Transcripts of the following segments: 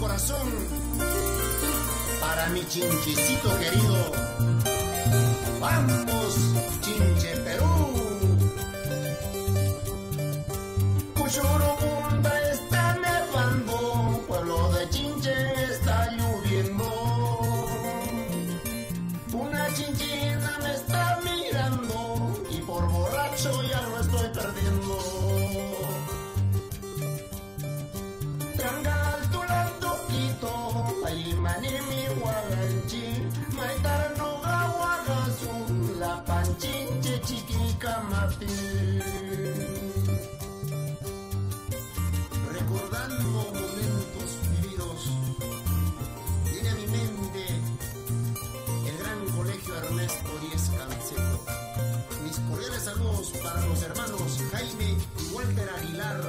corazón para mi chinchecito querido. Vamos, Chinche, Perú. Cuchurubunda está nevando, pueblo de Chinche está lloviendo. Una chinchina me está mirando y por borracho ya lo estoy perdiendo. Trangal tulando quito, ay manimi guaganchi, maitar no gaguagazu, la panchinche chiquicamati. Recordando momentos vividos, viene a mi mente el gran colegio Ernesto Díez Canseco. Mis cordiales saludos para los hermanos Jaime y Walter Aguilar.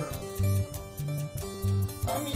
A mi